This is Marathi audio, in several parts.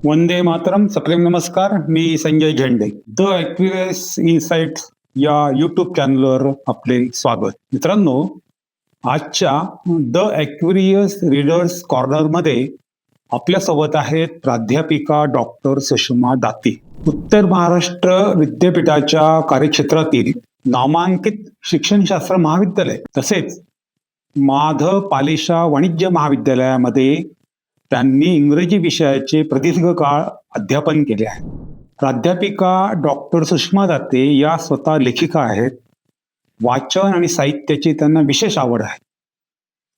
वंदे मातरम. सप्रेम नमस्कार. मी संजय झेंडे. द ॲक्युरेस इनसाइट्स या यूट्यूब चॅनलवर आपले स्वागत. मित्रांनो, आजच्या द ॲक्युरियस रीडर्स कॉर्नरमध्ये आपल्यासोबत आहेत प्राध्यापिका डॉक्टर सुषमा दाते. उत्तर महाराष्ट्र विद्यापीठाच्या कार्यक्षेत्रातील नामांकित शिक्षणशास्त्र महाविद्यालय तसेच माधव पालिशा वाणिज्य महाविद्यालयामध्ये त्यांनी इंग्रजी विषयाचे प्रदीर्घ काळ अध्यापन केले आहे. प्राध्यापिका डॉक्टर सुषमा दाते या स्वतः लेखिका आहेत. वाचन आणि साहित्याची त्यांना विशेष आवड आहे.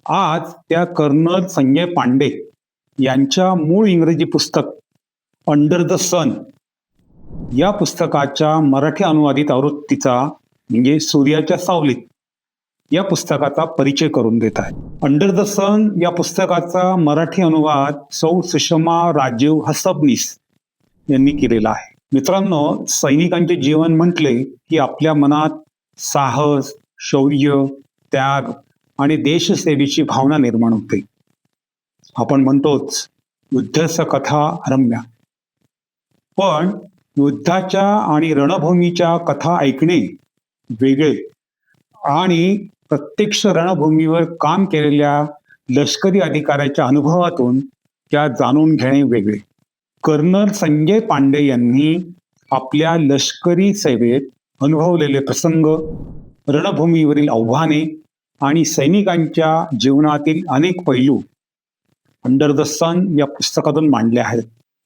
आज त्या कर्नल संजय पांडे यांच्या मूळ इंग्रजी पुस्तक अंडर द सन या पुस्तकाच्या मराठी अनुवादित आवृत्तीचा म्हणजे सूर्याच्या सावलीत या पुस्तकाचा परिचय करून देत आहे. अंडर द सन या पुस्तकाचा मराठी अनुवाद सौ सुषमा राजीव हसबनीस यांनी केलेला आहे. मित्रांनो, सैनिकांचे जीवन म्हटले की आपल्या मनात साहस, शौर्य, त्याग आणि देशसेवेची भावना निर्माण होते. आपण म्हणतोच युद्धस्य कथा रम्या. पण युद्धाच्या आणि रणभूमीच्या कथा ऐकणे वेगळे आणि प्रत्यक्ष रणभूमीवर काम केलेल्या लष्करी अधिकाऱ्याच्या अनुभवातून त्या जाणून घेणे वेगळे. कर्नल संजय पांडे यांनी आपल्या लष्करी सेवेत अनुभवलेले प्रसंग, रणभूमीवरील आव्हाने आणि सैनिकांच्या जीवनातील अनेक पैलू अंडर द सन या पुस्तकातून मांडले आहेत.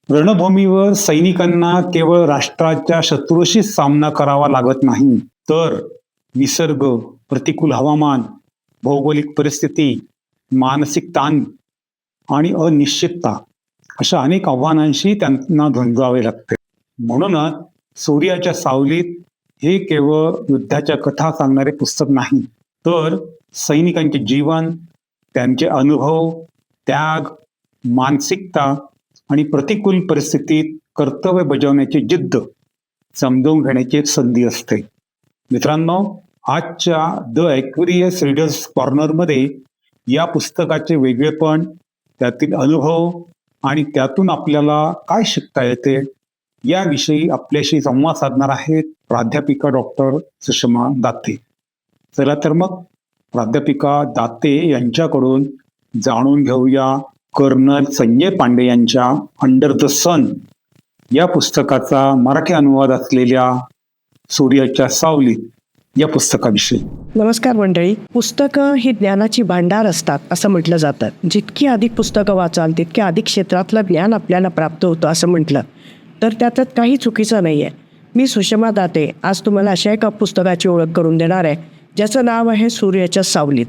रणभूमीवर सैनिकांना केवळ राष्ट्राच्या शत्रूशी सामना करावा लागत नाही, तर निसर्ग, प्रतिकूल हवामान, भौगोलिक परिस्थिती, मानसिक ताण आणि अनिश्चितता अशा अनेक आव्हानांशी त्यांना झुंजावे लागते. म्हणूनच सूर्याच्या सावलीत हे केवळ युद्धाच्या कथा सांगणारे पुस्तक नाही, तर सैनिकांचे जीवन, त्यांचे अनुभव, त्याग, मानसिकता आणि प्रतिकूल परिस्थितीत कर्तव्य बजावण्याची जिद्द समजून घेण्याची एक संधी असते. मित्रांनो, आजच्या द ॲक्युरियस रीडर्स कॉर्नरमध्ये या पुस्तकाचे वेगळेपण, त्यातील अनुभव आणि त्यातून आपल्याला काय शिकता येते याविषयी आपल्याशी संवाद साधणार आहेत प्राध्यापिका डॉक्टर सुषमा दाते. चला तर मग प्राध्यापिका दाते यांच्याकडून जाणून घेऊया कर्नल संजय पांडे यांच्या अंडर द सन या पुस्तकाचा मराठी अनुवाद असलेल्या सूर्याच्या सावलीत या पुस्तकाविषयी. नमस्कार मंडळी. पुस्तकं ही ज्ञानाची भांडार असतात असं म्हटलं जातं. जितकी अधिक पुस्तकं वाचाल तितके अधिक क्षेत्रातलं ज्ञान आपल्याला प्राप्त होतं असं म्हटलं तर त्याच्यात काही चुकीचं नाही आहे. मी सुषमा दाते आज तुम्हाला अशा एका पुस्तकाची ओळख करून देणार आहे ज्याचं नाव आहे सूर्याच्या सावलीत.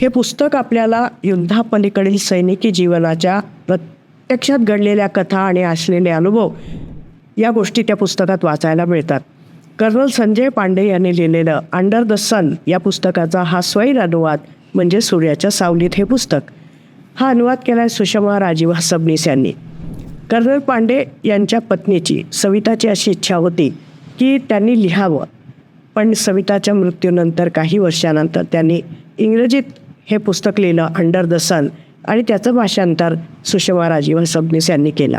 हे पुस्तक आपल्याला युद्धापलीकडील सैनिकी जीवनाच्या प्रत्यक्षात घडलेल्या कथा आणि असलेले अनुभव या गोष्टी त्या पुस्तकात वाचायला मिळतात. कर्नल संजय पांडे यांनी लिहिलेलं अंडर द सन या पुस्तकाचा हा स्वैर अनुवाद म्हणजे सूर्याच्या सावलीत हे पुस्तक. हा अनुवाद केला आहे सुषमा राजीव हसबनीस यांनी. कर्नल पांडे यांच्या पत्नीची सविताची अशी इच्छा होती की त्यांनी लिहावं, पण सविताच्या मृत्यूनंतर काही वर्षानंतर त्यांनी इंग्रजीत हे पुस्तक लिहिलं अंडर द सन आणि त्याचं भाषांतर सुषमा राजीव हसबनीस यांनी केलं.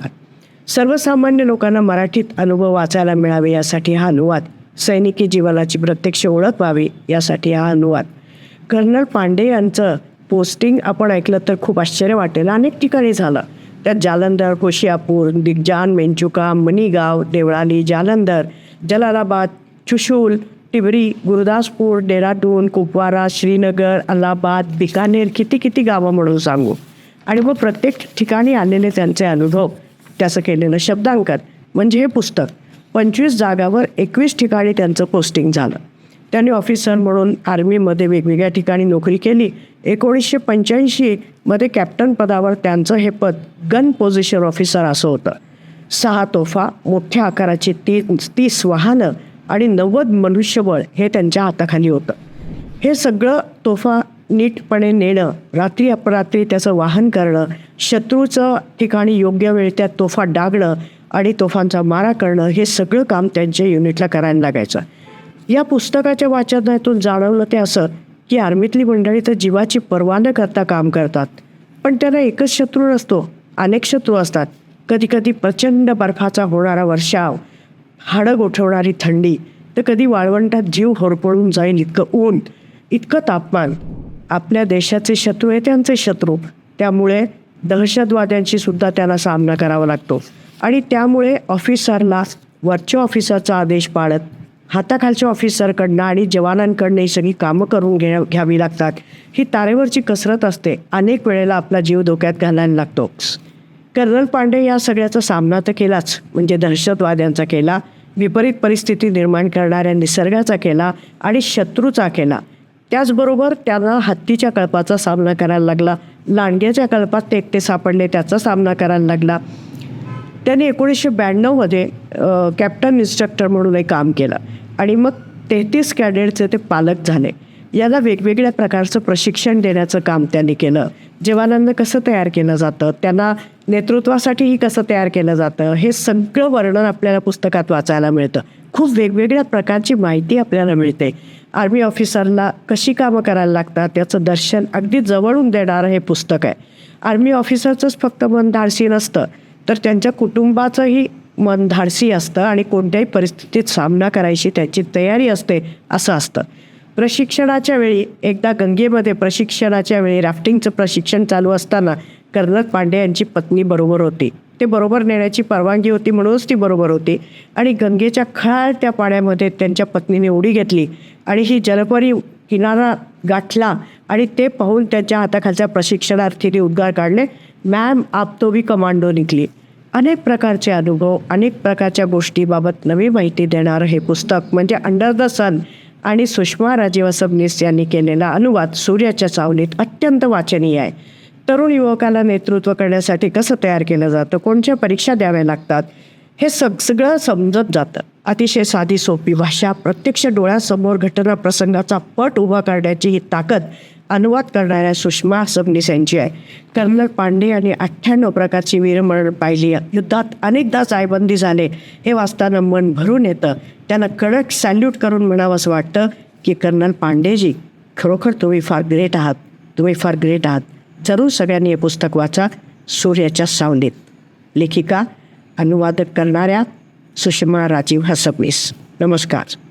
सर्वसामान्य लोकांना मराठीत अनुभव वाचायला मिळावे यासाठी हा अनुवाद, सैनिकी जीवनाची प्रत्यक्ष ओळख व्हावी यासाठी हा अनुवाद. कर्नल पांडे यांचं पोस्टिंग आपण ऐकलं तर खूप आश्चर्य वाटेल. अनेक ठिकाणी झालं. त्यात जालंधर, होशियापूर, दिग्जान, मेंचुका, मनीगाव, देवळाली, जालंधर, जलालाबाद, चुशूल, टिबरी, गुरुदासपूर, डेहराडून, कुपवारा, श्रीनगर, अलाहाबाद, बिकानेर, किती गावं म्हणून सांगू. आणि मग प्रत्येक ठिकाणी आलेले त्यांचे अनुभव, त्याचं केलेलं शब्दांकन म्हणजे हे पुस्तक. 25 जागावर 21 ठिकाणी त्यांचं पोस्टिंग झालं. त्यांनी ऑफिसर म्हणून आर्मीमध्ये वेगवेगळ्या ठिकाणी नोकरी केली. 1985मध्ये कॅप्टन पदावर त्यांचं हे पद गन पोझिशन ऑफिसर असं होतं. 6 तोफा, मोठ्या आकाराची 30 वाहनं आणि 90 मनुष्यबळ हे त्यांच्या हाताखाली होतं. हे सगळं तोफा नीटपणे नेणं, रात्री अपरात्री त्याचं वाहन करणं, शत्रूचं ठिकाणी योग्य वेळी त्या तोफा डागणं आणि तोफांचा मारा करणं हे सगळं काम त्यांच्या युनिटला करायला लागायचं. या पुस्तकाच्या वाचनातून जाणवलं ते असं की आर्मीतली मंडळी तर जीवाची पर्वा न करता काम करतात, पण त्यांना एकच शत्रू नसतो, अनेक शत्रू असतात. कधीकधी प्रचंड बर्फाचा होणारा वर्षाव, हाडं गोठवणारी थंडी, तर कधी वाळवंटात जीव होरपळून जाईल इतकं ऊन, इतकं तापमान. आपल्या देशाचे शत्रू आहे त्यांचे शत्रू, त्यामुळे दहशतवाद्यांशी सुद्धा त्यांना सामना करावा लागतो. आणि त्यामुळे ऑफिसरला वरच्या ऑफिसरचा आदेश पाळत हाताखालच्या ऑफिसरकडनं आणि जवानांकडनं ही सगळी कामं करून घ्यावी लागतात. ही तारेवरची कसरत असते. अनेक वेळेला आपला जीव धोक्यात घालायला लागतो. कर्नल पांडे या सगळ्याचा सामना तर केलाच, म्हणजे दहशतवाद्यांचा केला, विपरीत परिस्थिती निर्माण करणाऱ्या निसर्गाचा केला आणि शत्रूचा केला. त्याचबरोबर त्यांना हत्तीच्या कळपाचा सामना करायला लागला, लांडग्याच्या कळपात ते एकटे सापडले त्याचा सामना करायला लागला. त्यांनी 1992मध्ये कॅप्टन इन्स्ट्रक्टर म्हणून एक काम केलं आणि मग 33 कॅडेटचे ते पालक झाले. याला वेगवेगळ्या प्रकारचं प्रशिक्षण देण्याचं काम त्यांनी केलं. जवानांना कसं तयार केलं जातं, त्यांना नेतृत्वासाठीही कसं तयार केलं जातं, हे सगळं वर्णन आपल्याला पुस्तकात वाचायला मिळतं. खूप वेगवेगळ्या प्रकारची माहिती आपल्याला मिळते. आर्मी ऑफिसरला कशी कामं करायला लागतात त्याचं दर्शन अगदी जवळून देणारं हे पुस्तक आहे. आर्मी ऑफिसरचंच फक्त मन धाडसी नसतं, तर त्यांच्या कुटुंबाचंही मन धाडसी असतं आणि कोणत्याही परिस्थितीत सामना करायची त्याची तयारी असते असं असतं. प्रशिक्षणाच्या वेळी एकदा गंगेमध्ये प्रशिक्षणाच्या वेळी राफ्टिंगचं प्रशिक्षण चालू असताना कर्नल पांडे यांची पत्नी बरोबर होती. ते बरोबर नेण्याची परवानगी होती म्हणूनच ती बरोबर होती. आणि गंगेच्या खळाळत्या पाण्यामध्ये त्यांच्या पत्नीने उडी घेतली आणि ही जलपरी किनारा गाठला आणि ते पाहून त्यांच्या हाताखालच्या प्रशिक्षणार्थीने उद्गार काढले, मॅम आप तो भी कमांडो निघली. अनेक प्रकारचे अनुभव, अनेक प्रकारच्या गोष्टीबाबत नवी माहिती देणारं हे पुस्तक म्हणजे अंडर द सन आणि सुषमा राजीव सबनीस यांनी केलेला अनुवाद सूर्याच्या सावलीत अत्यंत वाचनीय आहे. तरुण युवकाला नेतृत्व करण्यासाठी कसं तयार केलं जातं, कोणत्या परीक्षा द्याव्या लागतात, हे सगळं समजत जातं. अतिशय साधी सोपी भाषा, प्रत्यक्ष डोळ्यासमोर घटना प्रसंगाचा पट उभा करण्याची ही ताकद अनुवाद करणाऱ्या सुषमा सबनीस यांची आहे. कर्नल पांडे यांनी 98 प्रकारची वीरमरण पाहिली, युद्धात अनेकदा जायबंदी झाले, हे वाचताना मन भरून येतं. त्यांना कडक सॅल्यूट करून म्हणावंसं वाटतं की कर्नल पांडेजी, खरोखर तुम्ही फार ग्रेट आहात, तुम्ही फार ग्रेट आहात. जरूर सगळ्यांनी हे पुस्तक वाचा, सूर्याच्या सावलीत. लेखिका अनुवादक करणाऱ्या सुषमा राजीव सबनीस. नमस्कार.